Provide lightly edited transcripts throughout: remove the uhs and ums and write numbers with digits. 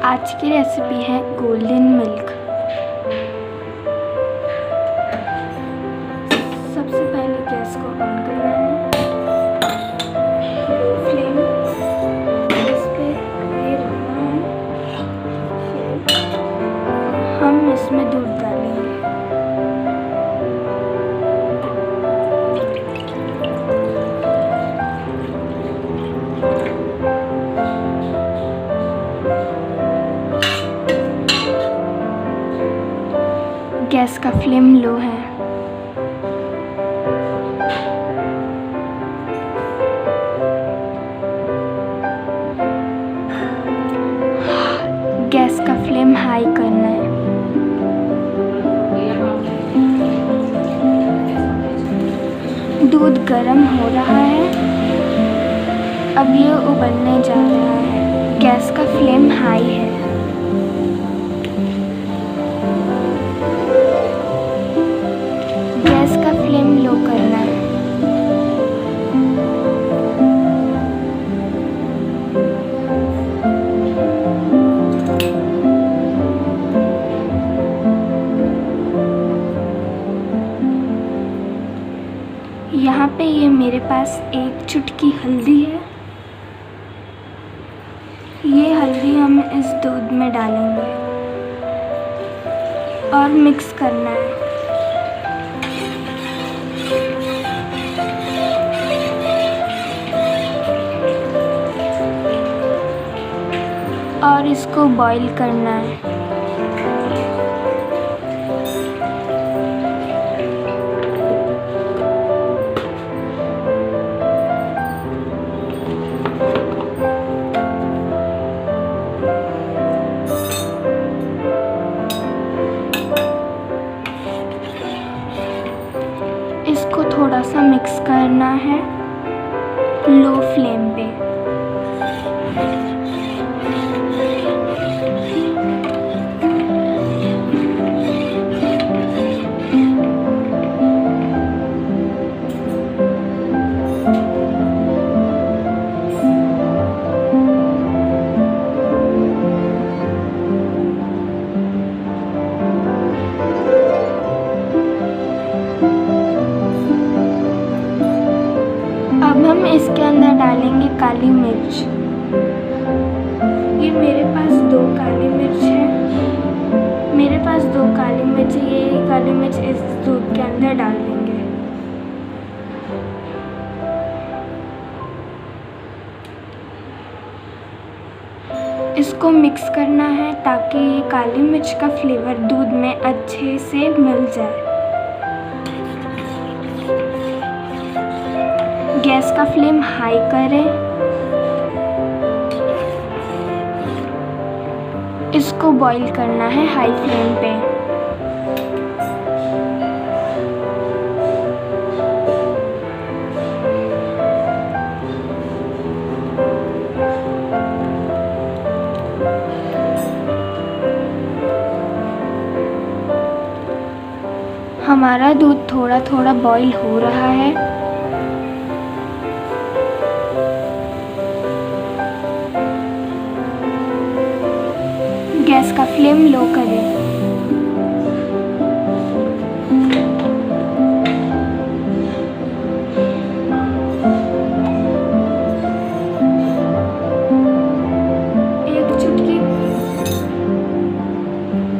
आज की रेसिपी है गोल्डन मिल्क। सबसे पहले गैस को ऑन करना है, लो फ्लेम इस पे ये रखना है। फिर हम इसमें दूध डालेंगे। गैस का फ्लेम लो है। गैस का फ्लेम हाई करना है। दूध गर्म हो रहा है, अब ये उबलने जा रहा है। गैस का फ्लेम हाई है। गैस का फ्लेम लो करना है। यहाँ पे ये मेरे पास एक चुटकी हल्दी है। ये हल्दी हम इस दूध में डालेंगे और मिक्स करना है। और इसको बॉईल करना है। इसको थोड़ा सा मिक्स करना है लो फ्लेम पे। अब हम इसके अंदर डालेंगे काली मिर्च। ये मेरे पास 2 काली मिर्च है। मेरे पास 2 काली मिर्च, ये काली मिर्च इस दूध के अंदर डाल देंगे। इसको मिक्स करना है ताकि ये काली मिर्च का फ्लेवर दूध में अच्छे से मिल जाए। गैस का फ्लेम हाई करें। इसको बॉईल करना है हाई फ्लेम पे। हमारा दूध थोड़ा थोड़ा बॉईल हो रहा है। गैस का फ्लेम लो करें।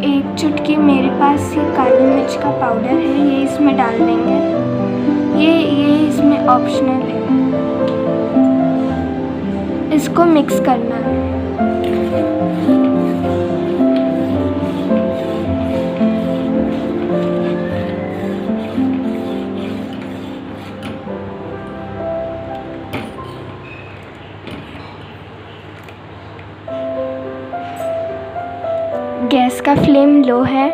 एक चुटकी मेरे पास ये काली मिर्च का पाउडर है, ये इसमें डाल देंगे। ये इसमें ऑप्शनल है। इसको मिक्स करना है। गैस का फ्लेम लो है।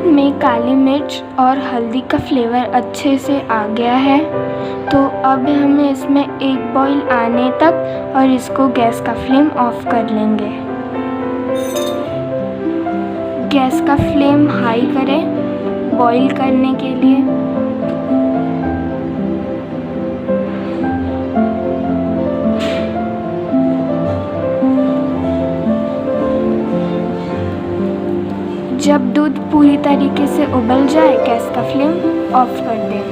में काली मिर्च और हल्दी का फ्लेवर अच्छे से आ गया है। तो अब हमें इसमें एक बॉईल आने तक और इसको गैस का फ्लेम ऑफ कर लेंगे। गैस का फ्लेम हाई करें बॉईल करने के लिए। जब दूध पूरी तरीके से उबल जाए गैस का फ्लेम ऑफ कर दें।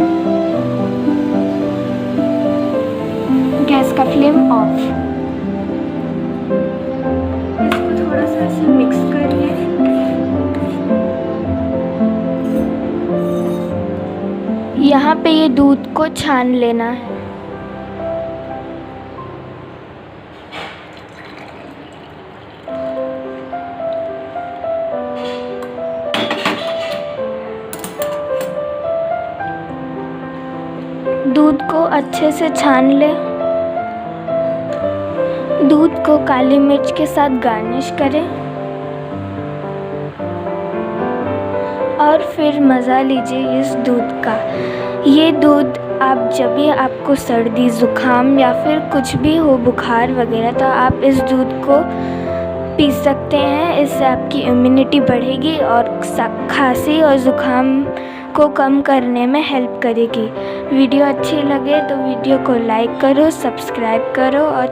गैस का फ्लेम ऑफ। इसको थोड़ा सा ऐसे मिक्स कर लें। यहाँ पे ये दूध को छान लेना है। दूध को अच्छे से छान ले। दूध को काली मिर्च के साथ गार्निश करें और फिर मज़ा लीजिए इस दूध का। ये दूध आप जब भी आपको सर्दी ज़ुकाम या फिर कुछ भी हो बुखार वगैरह तो आप इस दूध को पी सकते हैं। इससे आपकी इम्यूनिटी बढ़ेगी और खांसी और ज़ुकाम को कम करने में हेल्प करेगी। वीडियो अच्छी लगे तो वीडियो को लाइक करो, सब्सक्राइब करो और